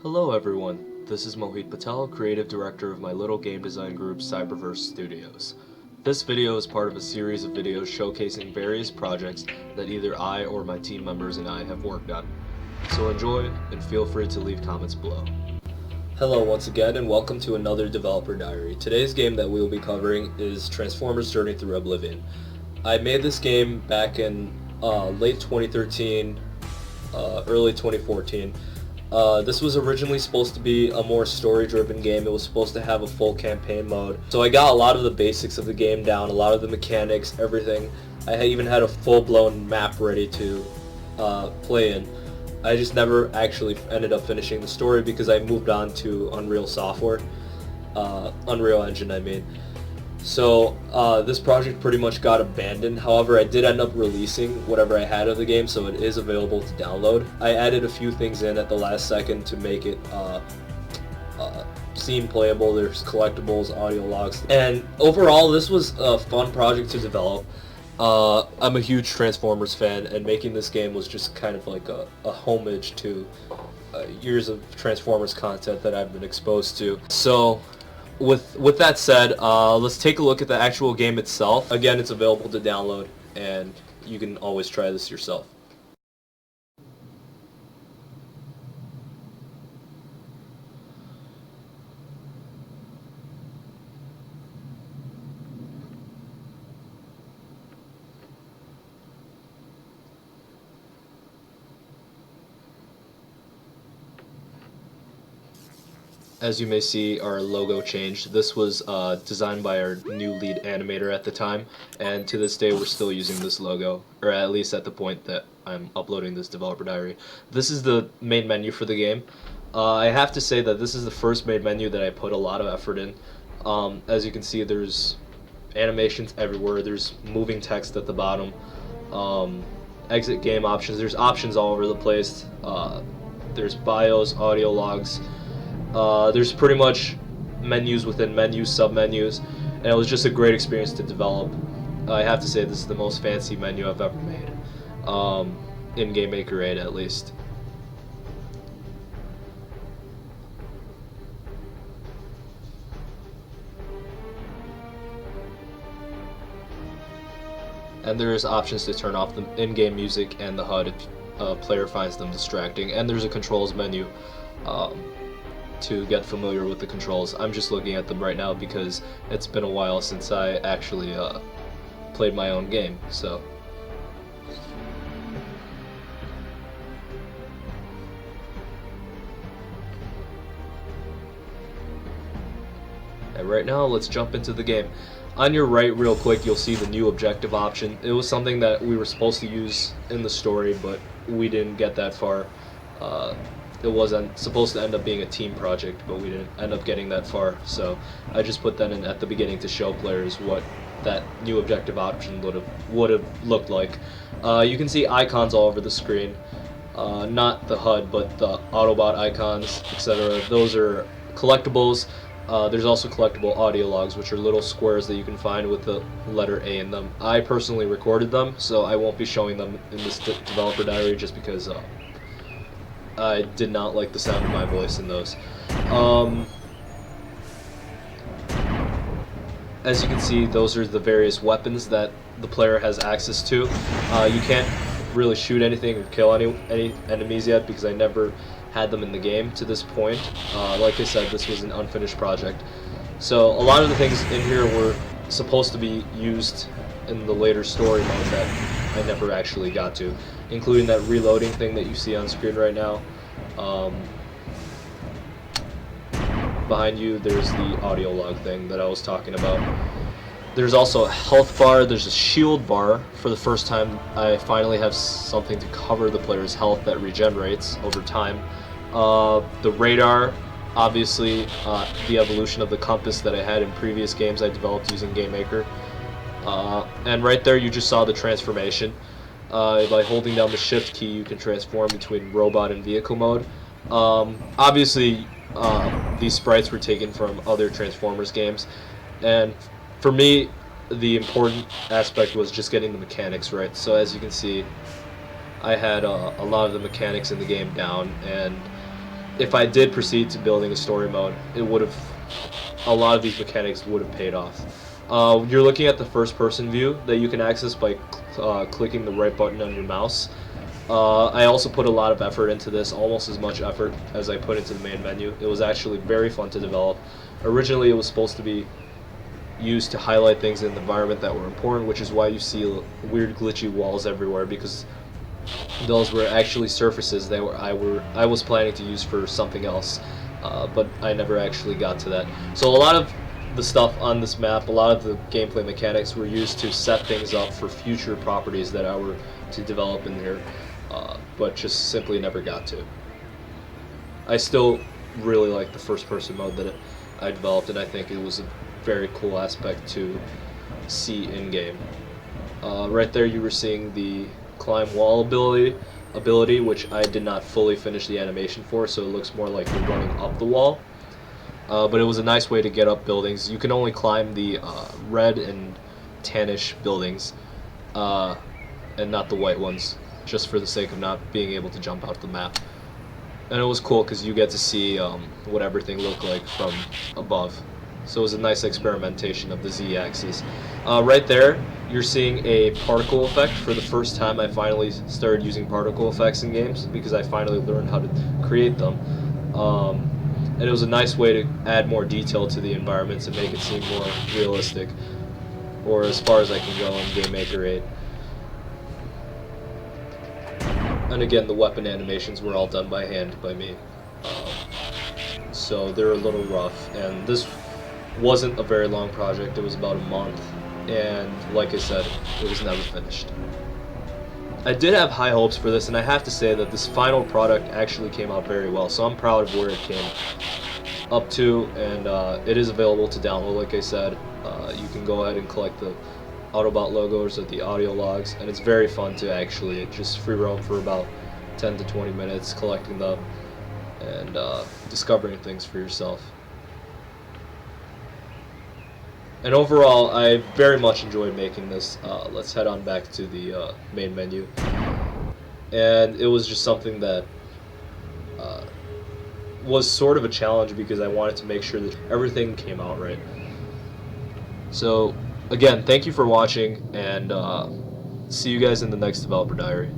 Hello everyone, this is Mohit Patel, Creative Director of my little game design group Cyberverse Studios. This video is part of a series of videos showcasing various projects that either I or my team members and I have worked on. So enjoy and feel free to leave comments below. Hello once again and welcome to another Developer Diary. Today's game that we will be covering is Transformers Journey Through Oblivion. I made this game back in late 2013, early 2014. This was originally supposed to be a more story-driven game. It was supposed to have a full campaign mode. So I got a lot of the basics of the game down, a lot of the mechanics, everything. I even had a full-blown map ready to play in. I just never actually ended up finishing the story because I moved on to Unreal Engine, I mean. So this project pretty much got abandoned. However, I did end up releasing whatever I had of the game, so it is available to download. I added a few things in at the last second to make it seem playable. There's collectibles, audio logs, and overall this was a fun project to develop. I'm a huge Transformers fan, and making this game was just kind of like a homage to years of Transformers content that I've been exposed to. So with that said, let's take a look at the actual game itself. Again, it's available to download, and you can always try this yourself. As you may see, our logo changed. This was designed by our new lead animator at the time, and to this day we're still using this logo, or at least at the point that I'm uploading this developer diary. This is the main menu for the game. I have to say that this is the first main menu that I put a lot of effort in. As you can see, there's animations everywhere, there's moving text at the bottom, exit game options, there's options all over the place, there's bios, audio logs. There's pretty much menus within menus, sub-menus, and it was just a great experience to develop. I have to say this is the most fancy menu I've ever made, in Game Maker 8 at least. And there's options to turn off the in-game music and the HUD if a player finds them distracting, and there's a controls menu. To get familiar with the controls. I'm just looking at them right now because it's been a while since I actually played my own game, so. And right now, let's jump into the game. On your right, real quick, you'll see the new objective option. It was something that we were supposed to use in the story, but we didn't get that far. It wasn't supposed to end up being a team project, but we didn't end up getting that far, so I just put that in at the beginning to show players what that new objective option would have looked like. You can see icons all over the screen, not the HUD, but the Autobot icons, etc. Those are collectibles. There's also collectible audio logs, which are little squares that you can find with the letter A in them. I personally recorded them, so I won't be showing them in this developer diary just because I did not like the sound of my voice in those. As you can see, those are the various weapons that the player has access to. You can't really shoot anything or kill any enemies yet because I never had them in the game to this point. Like I said, this was an unfinished project. So a lot of the things in here were supposed to be used in the later story mode that I never actually got to, including that reloading thing that you see on screen right now. Behind you, there's the audio log thing that I was talking about. There's also a health bar, there's a shield bar. For the first time, I finally have something to cover the player's health that regenerates over time. The radar, obviously, the evolution of the compass that I had in previous games I developed using GameMaker. And right there you just saw the transformation. By holding down the shift key you can transform between robot and vehicle mode. Obviously these sprites were taken from other Transformers games, and for me the important aspect was just getting the mechanics right. So as you can see, I had a lot of the mechanics in the game down, and if I did proceed to building a story mode, it would have, a lot of these mechanics would have paid off. You're looking at the first person view that you can access by clicking the right button on your mouse. I also put a lot of effort into this, almost as much effort as I put into the main menu. It was actually very fun to develop. Originally it was supposed to be used to highlight things in the environment that were important, which is why you see weird glitchy walls everywhere, because those were actually surfaces that I was planning to use for something else, but I never actually got to that. So a lot of the stuff on this map, a lot of the gameplay mechanics were used to set things up for future properties that I were to develop in here, but just simply never got to. I still really like the first person mode that I developed, and I think it was a very cool aspect to see in game. Right there you were seeing the climb wall ability, which I did not fully finish the animation for, so it looks more like you're running up the wall. But it was a nice way to get up buildings. You can only climb the red and tannish buildings, and not the white ones, just for the sake of not being able to jump out the map. And it was cool because you get to see what everything looked like from above. So it was a nice experimentation of the Z-axis. Right there, you're seeing a particle effect. For the first time, I finally started using particle effects in games because I finally learned how to create them. And it was a nice way to add more detail to the environments and make it seem more realistic, or as far as I can go in GameMaker 8. And again, the weapon animations were all done by hand by me. So they're a little rough, and this wasn't a very long project. It was about a month, and like I said, it was never finished. I did have high hopes for this, and I have to say that this final product actually came out very well, so I'm proud of where it came up to, and it is available to download. Like I said, you can go ahead and collect the Autobot logos or the audio logs, and it's very fun to actually just free roam for about 10 to 20 minutes collecting them and discovering things for yourself. And overall, I very much enjoyed making this. Let's head on back to the main menu. And it was just something that was sort of a challenge because I wanted to make sure that everything came out right. So, again, thank you for watching, and see you guys in the next Developer Diary.